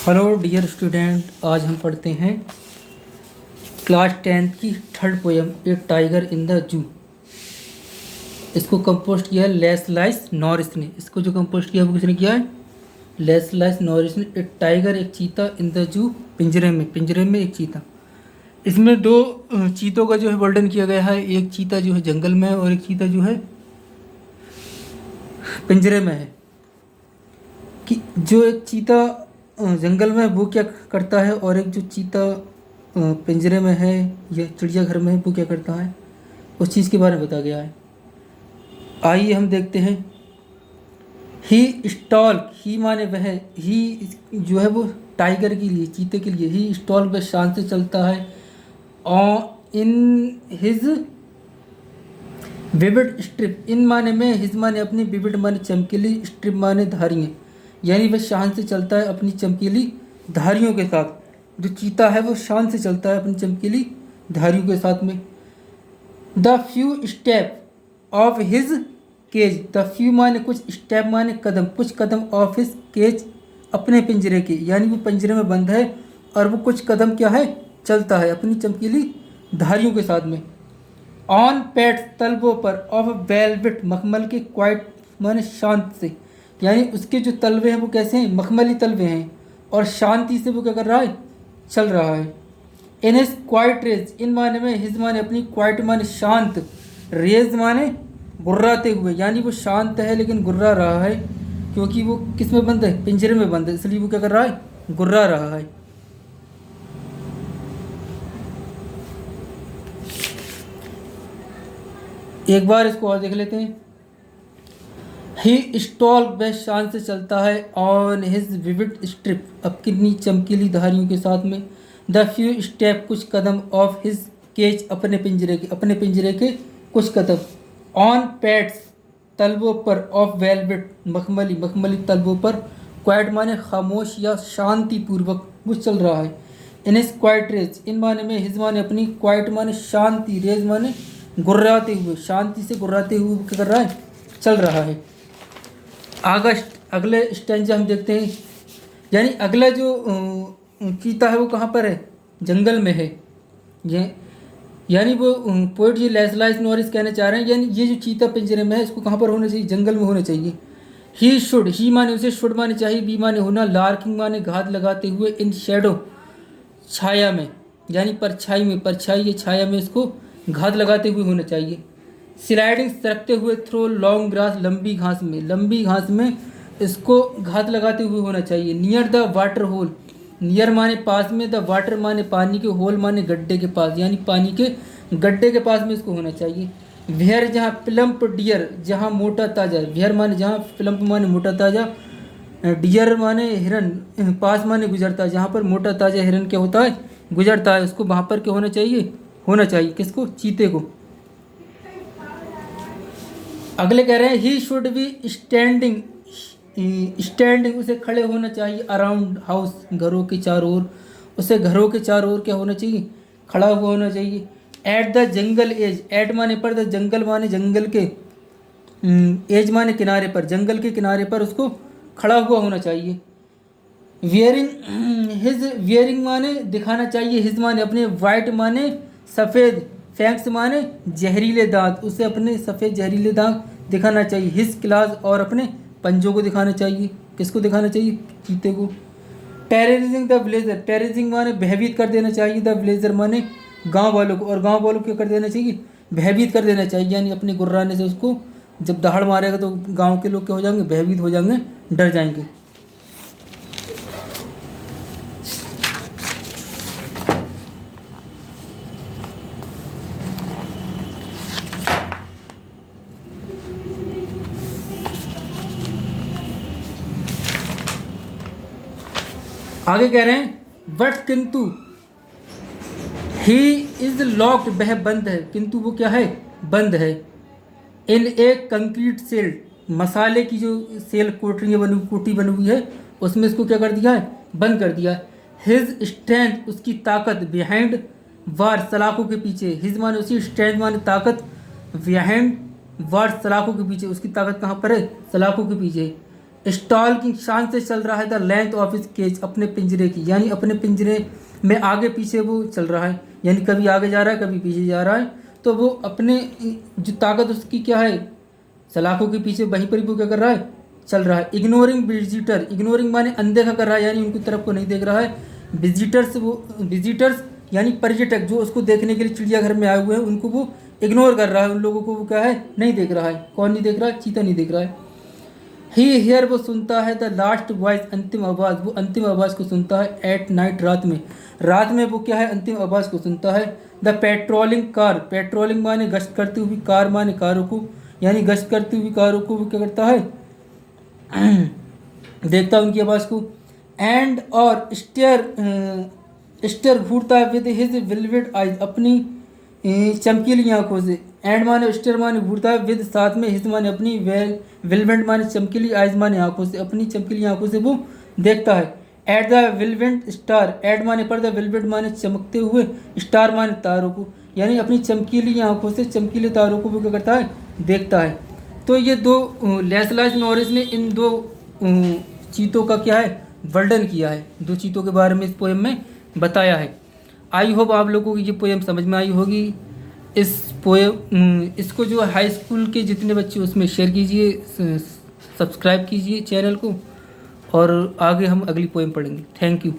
Hello dear student, आज हम पढ़ते हैं क्लास 10th की third poem A tiger in the zoo. इसको कंपोस्ट किया है लेस्लाइस नॉरिस ने। इसको जो कंपोस्ट किया है वो किसने किया है? लेस्लाइस नॉरिस ने। ए टाइगर एक चीता इन द जू, पिंजरे में एक चीता। इसमें दो चीतों का जो है वर्णन किया गया है। एक चीता जो है जंगल में है और एक चीता जो है पिंजरे में है। कि जो एक चीता जंगल में है वो क्या करता है और एक जो चीता पिंजरे में है या चिड़ियाघर में है वो क्या करता है, उस चीज़ के बारे में बताया गया है। आइए हम देखते हैं। ही स्टॉल, ही माने वह, ही जो है वो टाइगर के लिए, चीते के लिए। ही स्टॉल वह शान से चलता है इन हिज विविड स्ट्रिप। इन माने में, हिज माने अपनी, विविड माने चमकीली, स्ट्रिप माने धारियाँ। यानी वह शान से चलता है अपनी चमकीली धारियों के साथ। जो चीता है वो शान से चलता है अपनी चमकीली धारियों के साथ में। The few step of his cage, the few माने कुछ, स्टेप माने कदम, कुछ कदम, ऑफ हिज केज अपने पिंजरे के, यानी वो पिंजरे में बंद है और वो कुछ कदम क्या है, चलता है अपनी चमकीली धारियों के साथ में। ऑन पैट्स, तलवों पर, ऑफ वेलवेट, मखमल के, क्वाइट माने शांत से, यानी उसके जो तलवे हैं वो कैसे हैं, मखमली तलवे हैं और शांति से वो क्या कर रहा है, चल रहा है। इन हिज क्वाइट रेज, इन माने में, हिज माने अपनी, क्वाइट माने शांत, रेज माने गुर्राते हुए, यानी वो शांत है लेकिन गुर्रा रहा है क्योंकि वो किस में बंद है, पिंजरे में बंद है, इसलिए वो क्या कर रहा है, गुर्रा रहा है। एक बार इसको और देख लेते हैं। ही स्टॉल, वह शान से चलता है ऑन हिज विविड स्ट्रिप, अपनी चमकीली धारियों के साथ में। द फ्यू स्टेप, कुछ कदम, ऑफ हिज केज, अपने पिंजरे के कुछ कदम। ऑन पैट्स, तलवों पर, ऑफ वेलवेट, मखमली तलवों पर, क्वाइट माने खामोश या शांति पूर्वक वो चल रहा है। इन हिज क्वाइट रेज, इन माने में, हिज माने अपनी, क्वाइट माने शांति, रेज माने गुर्राते हुए, शांति से गुर्राते हुए क्या कर रहा है, चल रहा है। अगले स्टेंजा हम देखते हैं। यानी अगला जो चीता है वो कहाँ पर है, जंगल में है। ये यानी वो पोइट जी लेस्लाइस नॉरिस कहना चाह रहे हैं, यानी ये जो चीता पिंजरे में है इसको कहाँ पर होना चाहिए, जंगल में होना चाहिए। ही शुड, ही माने उसे, शुड माने चाहिए, बी माने होना, लार्किंग माने घात लगाते हुए, इन शेडो छाया में, यानी परछाई में, परछाई या छाया में इसको घात लगाते हुए होना चाहिए। स्लाइडिंग, सरकते हुए, थ्रो लॉन्ग ग्रास, लंबी घास में इसको घात लगाते हुए होना चाहिए। Near the water hole, near माने पास में, द वाटर माने पानी के, होल माने गड्ढे के पास, यानी पानी के गड्ढे के पास में इसको होना चाहिए। वेयर, जहाँ, प्लम्प डियर, जहाँ मोटा ताजा, वेयर माने जहाँ, प्लम्प माने मोटा ताजा, डियर माने हिरन, पास माने गुजरता, जहाँ पर मोटा ताजा हिरन क्या होता है, गुजरता है, उसको वहाँ पर क्या होना चाहिए, किसको, चीते को। अगले कह रहे हैं ही शुड बी स्टैंडिंग, उसे खड़े होना चाहिए, अराउंड हाउस, घरों के चारों ओर, उसे घरों के चारों ओर क्या होना चाहिए, खड़ा हुआ होना चाहिए। At the jungle edge, at माने पर, द जंगल माने जंगल के, एज माने किनारे पर, जंगल के किनारे पर उसको खड़ा हुआ होना चाहिए। वियरिंग, वियरिंग माने दिखाना चाहिए, हिज माने अपने, वाइट माने सफ़ेद, फैंक्स माने जहरीले दांत, उसे अपने सफ़ेद जहरीले दांत दिखाना चाहिए। हिज क्लास, और अपने पंजों को दिखाना चाहिए, किसको दिखाना चाहिए, चीते को। टेररिजिंग द विलेजर, टेररिजिंग माने भयभीत कर देना चाहिए, द विलेजर माने गांव वालों को, और गांव वालों को क्या कर देना चाहिए, भयभीत कर देना चाहिए, यानी अपने गुर्राने से उसको जब दहाड़ मारेगा तो गांव के लोग क्या हो जाएंगे, भयभीत हो जाएंगे, डर जाएंगे। आगे कह रहे हैं बट किंतु, ही इज लॉक्ड, वह बंद है, किंतु वो क्या है, बंद है। इन ए कंक्रीट सेल, मसाले की जो सेल कोटरी बनी हुई है उसमें इसको क्या कर दिया है, बंद कर दिया। हिज स्ट्रेंथ, उसकी ताकत, बिहाइंड वार, सलाखों के पीछे, हिज माने उसकी, स्ट्रेंथ माने ताकत, बिहाइंड वार, सलाखों के पीछे, उसकी ताकत कहाँ पर है, सलाखों के पीछे। स्टॉल की शान से चल रहा है the length of his cage, अपने पिंजरे की, यानी अपने पिंजरे में आगे पीछे वो चल रहा है, यानी कभी आगे जा रहा है कभी पीछे जा रहा है। तो वो अपने जो ताकत उसकी क्या है, सलाखों के पीछे वहीं पर वो क्या कर रहा है, चल रहा है। इग्नोरिंग विजिटर, इग्नोरिंग माने अनदेखा कर रहा है, यानी उनकी तरफ को नहीं देख रहा है। विजिटर्स, वो विजिटर्स यानी पर्यटक जो उसको देखने के लिए चिड़ियाघर में आए हुए हैं उनको वो इग्नोर कर रहा है, उन लोगों को वो क्या है, नहीं देख रहा है। कौन नहीं देख रहा है, चीता नहीं देख रहा है। ही हियर, वो सुनता है द लास्ट वॉइस, अंतिम आवाज़, वो अंतिम आवाज़ को सुनता है। एट नाइट, रात में, रात में वो क्या है, अंतिम आवाज़ को सुनता है। द पेट्रोलिंग कार, पेट्रोलिंग माने गश्त करती हुई, कार माने कारों को, यानी गश्त करती हुई कारों को वो क्या करता है, देखता है उनकी आवाज़ को। एंड और स्टेयर घूरता है विद हिज वेलवेट आइज, अपनी चमकीली आंखों से। एंड माने स्टेयर माने घूरता है, विद साथ में, हिज माने अपनी, वेलवेट माने चमकीली, आइज माने आंखों से, अपनी चमकीली आंखों से वो देखता है। At the velvet star, at माने पर, द वेलवेट माने चमकते हुए, स्टार माने तारों को, यानी अपनी चमकीली आंखों से चमकीले तारों को वो क्या करता है, देखता है। तो ये दो लेस्लास नॉरिस ने इन दो चीतों का क्या है, वर्णन किया है, दो चीतों के बारे में इस पोएम में बताया है। आई होप आप लोगों को ये पोएम समझ में आई होगी। इस पोएम इसको जो हाई स्कूल के जितने बच्चे उसमें शेयर कीजिए, सब्सक्राइब कीजिए चैनल को, और आगे हम अगली पोएम पढ़ेंगे। Thank you.